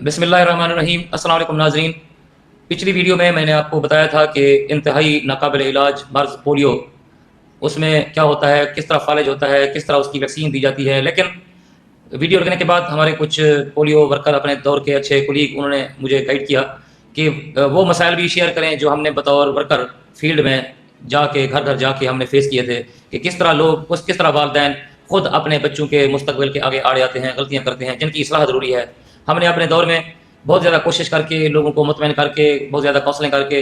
बिस्मिल्लाहिर्रहमानिर्रहीम। अस्सलाम वालेकुम नाज़रीन। पिछली वीडियो में मैंने आपको बताया था कि इंतहाई नाकाबिल इलाज मर्ज़ पोलियो, उसमें क्या होता है, किस तरह फालिज होता है, किस तरह उसकी वैक्सीन दी जाती है। लेकिन वीडियो लगने के बाद हमारे कुछ पोलियो वर्कर, अपने दौर के अच्छे कुलीग, उन्होंने मुझे गाइड किया कि वो मसाइल भी शेयर करें जो हमने बतौर वर्कर फील्ड में जाके, घर घर जाके हमने फेस किए थे, कि किस तरह लोग, किस तरह वालिदैन खुद अपने बच्चों के मुस्तकबिल के आगे आड़ जाते हैं, गलतियाँ करते हैं जिनकी इस्लाह ज़रूरी है। हमने अपने दौर में बहुत ज़्यादा कोशिश करके, लोगों को मुतमईन करके, बहुत ज़्यादा काउंसलिंग करके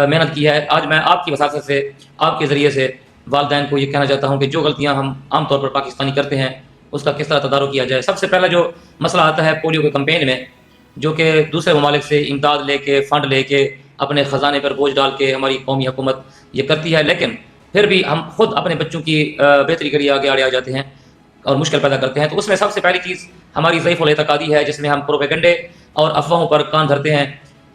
मेहनत की है। आज मैं आपकी वसासत से, आपके ज़रिए से वालिदैन को ये कहना चाहता हूँ कि जो गलतियाँ हम आम तौर पर पाकिस्तानी करते हैं, उसका किस तरह तदारुक किया जाए। सबसे पहला जो मसला आता है पोलियो के कैंपेन में, जो कि दूसरे ममालिक से इमदाद लेके, फ़ंड लेके, अपने ख़जाने पर बोझ डाल के हमारी कौमी हुकूमत ये करती है, लेकिन फिर भी हम खुद अपने बच्चों की बेहतरी के लिए आगे आड़े आ जाते हैं और मुश्किल पैदा करते हैं। तो उसमें सबसे पहली चीज़ हमारी ज़ईफ़ुल एतक़ादी है, जिसमें हम प्रोपेगेंडे और अफवाहों पर कान धरते हैं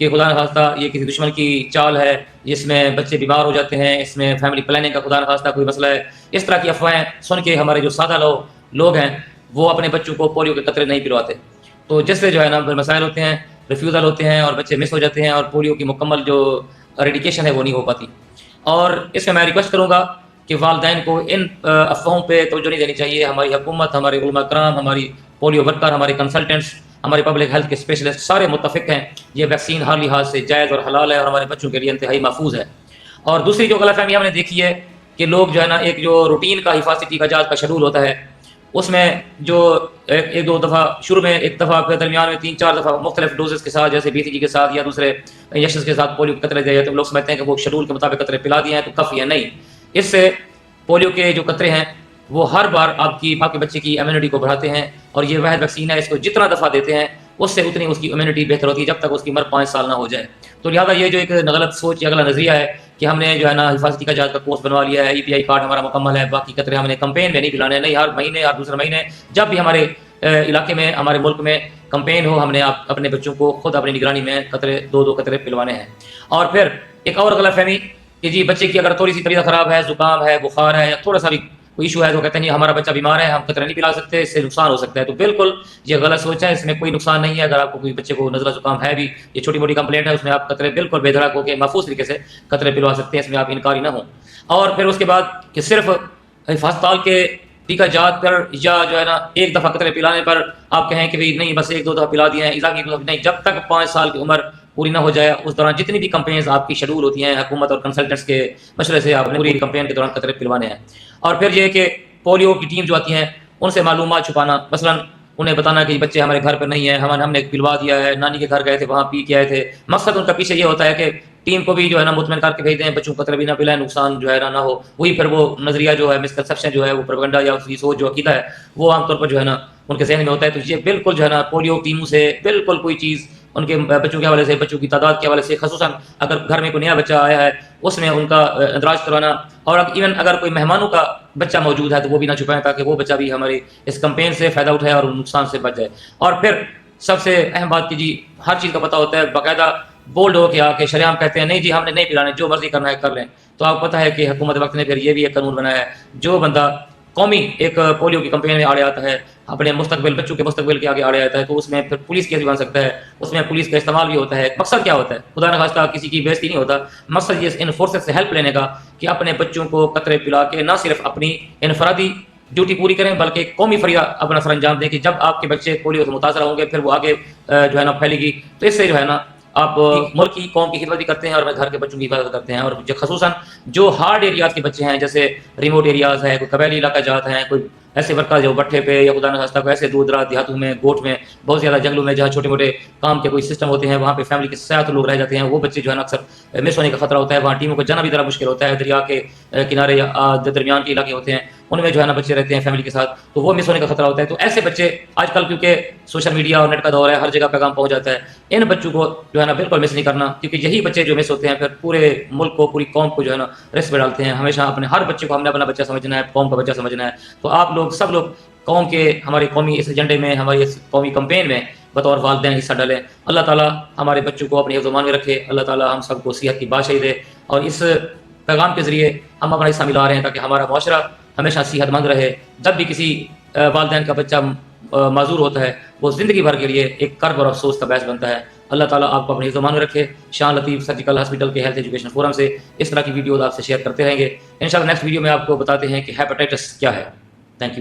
कि खुदा न खास्ता ये किसी दुश्मन की चाल है, जिसमें बच्चे बीमार हो जाते हैं, इसमें फैमिली प्लानिंग का खुदा न खास्ता कोई मसला है। इस तरह की अफवाहें सुन के हमारे जो सादा लोग हैं, वो अपने बच्चों को पोलियो के कतरे नहीं पिलवाते। तो जिससे जो है ना मसाइल होते हैं, रिफ्यूज़ल होते हैं और बच्चे मिस हो जाते हैं और पोलियो की मुकम्मल जो एरेडिकेशन है वो नहीं हो पाती। और इसमें मैं रिक्वेस्ट करूँगा कि वालिदैन को इन अफवाहों पे तवज्जो नहीं देनी चाहिए। हमारी हुकूमत, हमारे उलमा कराम, हमारी पोलियो वर्कर, हमारे कंसल्टेंट्स, हमारे पब्लिक हेल्थ के स्पेशलिस्ट सारे मुत्तफ़िक हैं ये वैक्सीन हर लिहाज से जायज़ और हलाल है और हमारे बच्चों के लिए इंतहाई महफूज है। और दूसरी जो गलतफहमी हमने देखी है कि लोग जो है ना, एक जो रूटीन का हिफाजती टीकाजात का शेड्यूल होता है, उसमें जो एक दो दफ़ा शुरू में, एक दफ़ा, फिर दरमियान में 3-4 दफ़ा मुख्तलिफ डोजेस के साथ, जैसे BCG के साथ या दूसरे इंजेक्शन के साथ पोलियो के कतरे दिए जाते हैं। लोग समझते हैं कि वो शेड्यूल के मुताबिक कतरे पिला दिए हैं तो काफ़ी है। नहीं, इससे पोलियो के जो कतरे हैं वो हर बार आपके बच्चे की इम्यूनिटी को बढ़ाते हैं और ये वह वैक्सीन है, इसको जितना दफ़ा देते हैं उससे उतनी उसकी इम्यूनिटी बेहतर होती है, जब तक उसकी उम्र 5 साल ना हो जाए। तो लिहाजा ये जो एक गलत सोच या गलत नज़रिया है कि हमने जो है ना हिफाजती का जात का कोर्स बनवा लिया है, EPI कार्ड हमारा मुकम्मल है, बाकी कतरे हमने कैंपेन में नहीं पिलाने। नहीं, हर महीने, हर दूसरे महीने जब भी हमारे इलाके में, हमारे मुल्क में कैंपेन हो, हमने अपने बच्चों को खुद अपनी निगरानी में कतरे 2-2 कतरे पिलवाने हैं। और फिर एक और गलतफहमी कि जी बच्चे की अगर थोड़ी सी तबीयत ख़राब है, ज़ुकाम है, बुखार है या थोड़ा सा भी कोई इशू है तो कहते हैं नहीं हमारा बच्चा बीमार है, हम कतरे नहीं पिला सकते, इससे नुकसान हो सकता है। तो बिल्कुल ये गलत सोच है, इसमें कोई नुकसान नहीं है। अगर आपको कोई बच्चे को नज़ला ज़ुकाम है भी, ये छोटी मोटी कंप्लेंट है, उसमें आप कतरे बिल्कुल बेधड़क होकर महफूज तरीके से कतरे पिलवा सकते हैं, इसमें आप इनकारी ना हो। और फिर उसके बाद कि सिर्फ अस्पताल के टीका जात पर या जो है ना एक दफ़ा कतरे पिलाने पर आप कहें कि भाई नहीं बस 1-2 दफ़ा पिला दिए हैं, इजाफी नहीं, जब तक 5 साल की उम्र पूरी ना हो जाए उस दौरान जितनी भी कंपेन्स आपकी शेड्यूल होती हैं, हुकूमत और कंसल्टेंट्स के मशवरे से आपने पूरी कंपेन के दौरान कतरे पिलवाने हैं। और फिर ये कि पोलियो की टीम जो आती हैं उनसे मालूमात छुपाना, मसलन उन्हें बताना कि बच्चे हमारे घर पर नहीं है, हमने पिलवा दिया है, नानी के घर गए थे, वहाँ पी के आए थे। मकसद उनका पीछे ये होता है कि टीम को भी जो है ना मुतमईन करके भेज दें, बच्चों को कतरे भी ना पिलाएं, नुकसान जो है ना हो। वही फिर वो नज़रिया जो है, मिसकंसेप्शन जो है, वो प्रोपेगेंडा या उसकी सोच जो अकीदा है, वो आमतौर पर जो है ना उनके जहन में होता है। तो ये बिल्कुल जो है ना पोलियो टीमों से बिल्कुल कोई चीज़ उनके बच्चों के हवाले से, बच्चों की तादाद के हवाले से, खसूसन अगर घर में कोई नया बच्चा आया है उसमें उनका इंदराज करवाना, और इवन अगर कोई मेहमानों का बच्चा मौजूद है तो वो भी ना छुपाएं, ताकि वो बच्चा भी हमारी इस कैंपेन से फ़ायदा उठाए और नुकसान से बच जाए। और फिर सबसे अहम बात कि जी हर चीज़ का पता होता है, बाकायदा बोल्ड हो के आके शरेआम कहते हैं नहीं जी हमने नहीं पिलाने, जो मर्जी करना है कर लें। तो आपको पता है कि हुकूमत वक्त ने फिर ये भी एक कानून बनाया है, जो बंदा कौमी एक पोलियो की कैंपेन में आड़े आता है, अपने मुस्तकबिल, बच्चों के मुस्तकबिल के आगे आड़े आता है, तो उसमें फिर पुलिस केस भी बन सकता है, उसमें पुलिस का इस्तेमाल भी होता है। मकसद क्या होता है, खुदा न खास्ता किसी की बेइज्जती नहीं होता, मकसद ये इन फोर्सेस से हेल्प लेने का कि अपने बच्चों को कतरे पिला के ना सिर्फ अपनी इनफरादी ड्यूटी पूरी करें बल्कि कौमी फरीदा अपना सर अंजाम दें कि जब आपके बच्चे पोलियो से मुतासर होंगे फिर वो आगे जो है ना फैलेगी। तो इससे जो है ना आप मुल्क की, कौम की खिदमत भी करते हैं और घर के बच्चों की हिफाजत करते हैं। और जो खसूसन जो हार्ड एरियाज़ के बच्चे हैं, जैसे रिमोट एरियाज़ हैं, कोई कबैली इलाका जात हैं, कोई ऐसे वर्कर जो भट्ठे पे या खुदा न खास्ता को ऐसे दूर दराज देहातों में, गोट में, बहुत ज़्यादा जंगलों में जहाँ छोटे मोटे काम के कोई सिस्टम होते हैं, वहाँ पे फैमिली के साथ लोग रह जाते हैं, वो बच्चे जो है ना अक्सर मिस होने का खतरा होता है। वहाँ टीमों को जाना भी ज़रा मुश्किल होता है, दरिया के किनारे या दरमियान के इलाके होते हैं, उनमें जो है ना बच्चे रहते हैं फैमिली के साथ, तो वो मिस होने का खतरा होता है। तो ऐसे बच्चे आजकल क्योंकि सोशल मीडिया और नेट का दौर है, हर जगह पैगाम पहुँच जाता है, इन बच्चों को जो है ना बिल्कुल मिस नहीं करना, क्योंकि यही बच्चे जो मिस होते हैं फिर पूरे मुल्क को, पूरी कौम को जो है ना रिस्क में डालते हैं। हमेशा अपने हर बच्चे को हमने अपना बच्चा समझना है, कौम का बच्चा समझना है। तो आप लोग, सब लोग कौम के, हमारे कौमी इस एजेंडे में, हमारी इस कौमी कैंपेन में बतौर वालिदैन हिस्सा डालें। अल्लाह ताला हमारे बच्चों को अपने हिफ्ज़-ओ-मान में रखे, अल्लाह ताला हम सबको सेहत की बादशाही दे, और इस पैगाम के ज़रिए हम अपना हिस्सा मिला रहे हैं ताकि हमारा मुआशरा हमेशा सेहतमंद रहे। जब भी किसी वालिदैन का बच्चा معذور ہوتا ہے وہ زندگی بھر کے لیے ایک کرب اور افسوس کا باعث بنتا ہے۔ اللہ تعالیٰ آپ کو اپنے حفظ و امان میں رکھے۔ شاہ لطیف سرجیکل ہاسپٹل کے ہیلتھ ایجوکیشن فورم سے اس طرح کی ویڈیوز آپ سے شیئر کرتے رہیں گے۔ انشاءاللہ نیکسٹ ویڈیو میں آپ کو بتاتے ہیں کہ ہیپاٹائٹس کیا ہے۔ Thank you.